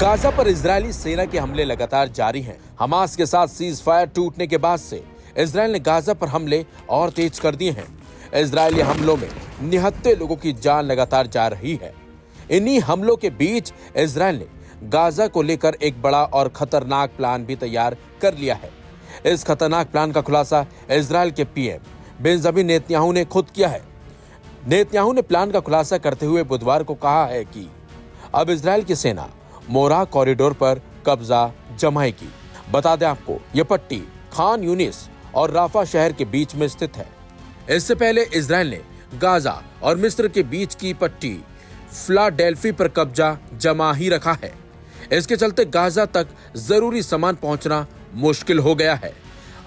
Gaza पर Israeli सेना के हमले लगातार जारी हैं। हमास के साथ सीज फायर टूटने के बाद से इजरायल ने गाजा पर हमले और तेज कर दिए हैं। इजरायली हमलों में निहत्थे लोगों की जान लगातार जा रही है। इन्हीं हमलों के बीच इजरायल ने गाजा को लेकर एक बड़ा और खतरनाक प्लान भी तैयार कर लिया है। इस खतरनाक प्लान का खुलासा इजरायल के पीएम बेंजामिन नेतन्याहू ने खुद किया है। नेतन्याहू ने प्लान का खुलासा करते हुए बुधवार को कहा है कि अब इजरायल की सेना मोरा कॉरिडोर पर कब्जा जमाएगी। बता दें आपको, यह पट्टी खान यूनिस और राफा शहर के बीच में स्थित है। इससे पहले इजरायल ने गाजा और मिस्र के बीच की पट्टी फिलाडेल्फी पर कब्जा जमा ही रखा है। इसके चलते गाजा तक जरूरी सामान पहुंचना मुश्किल हो गया है।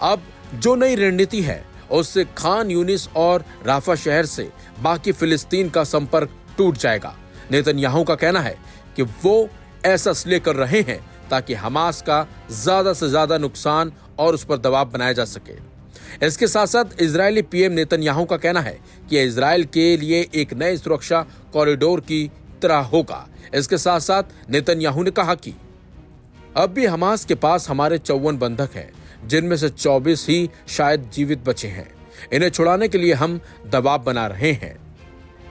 अब जो नई रणनीति है उससे खान यूनिस और राफा शहर से बाकी फिलिस्तीन का संपर्क टूट जाएगा। नेतन्याहू का कहना है कि वो ऐसा इसलिए कर रहे हैं ताकि हमास का ज्यादा से ज्यादा नुकसान और उस पर दबाव बनाया जा सके। इसके साथ साथ इजरायली पीएम नेतन्याहू का कहना है कि इजरायल के लिए एक नए सुरक्षा कॉरिडोर की तरह होगा। इसके साथ साथ नेतन्याहू ने कहा कि अब भी हमास के पास हमारे 54 बंधक हैं, जिनमें से 24 ही शायद जीवित बचे हैं। इन्हें छुड़ाने के लिए हम दबाव बना रहे हैं।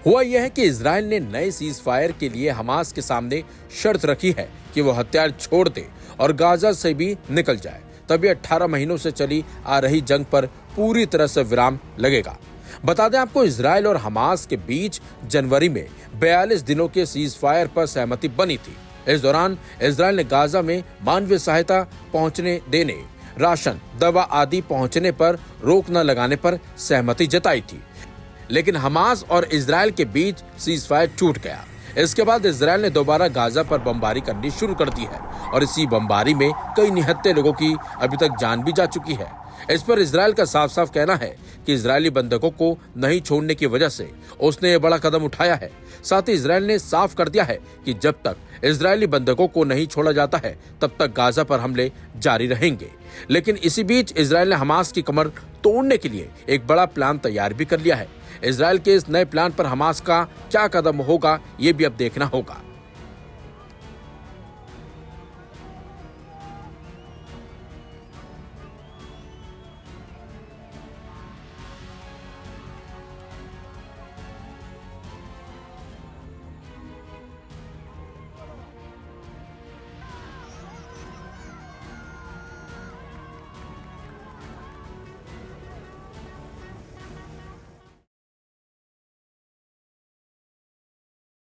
हुआ यह है कि इजरायल ने नए सीज फायर के लिए हमास के सामने शर्त रखी है कि वो हथियार छोड़ दे और गाजा से भी निकल जाए, तभी 18 महीनों से चली आ रही जंग पर पूरी तरह से विराम लगेगा। बता दें आपको, इजरायल और हमास के बीच जनवरी में 42 दिनों के सीज फायर पर सहमति बनी थी। इस दौरान इजरायल ने गाजा में मानवीय सहायता पहुंचने देने, राशन, दवा आदि पहुंचने पर रोक न लगाने पर सहमति जताई थी। लेकिन हमास और इजरायल के बीच सीज फायर टूट गया। इसके बाद इजरायल ने दोबारा गाजा पर बमबारी करनी शुरू कर दी है और इसी बमबारी में कई निहत्थे लोगों की अभी तक जान भी जा चुकी है। इस पर इजरायल का साफ साफ कहना है कि इजरायली बंधकों को नहीं छोड़ने की वजह से उसने ये बड़ा कदम उठाया है। साथ ही इजरायल ने साफ कर दिया है कि जब तक इजरायली बंधकों को नहीं छोड़ा जाता है तब तक गाजा पर हमले जारी रहेंगे। लेकिन इसी बीच इजरायल ने हमास की कमर तोड़ने के लिए एक बड़ा प्लान तैयार भी कर लिया है। इजरायल के इस नए प्लान पर हमास का क्या कदम होगा, ये भी अब देखना होगा।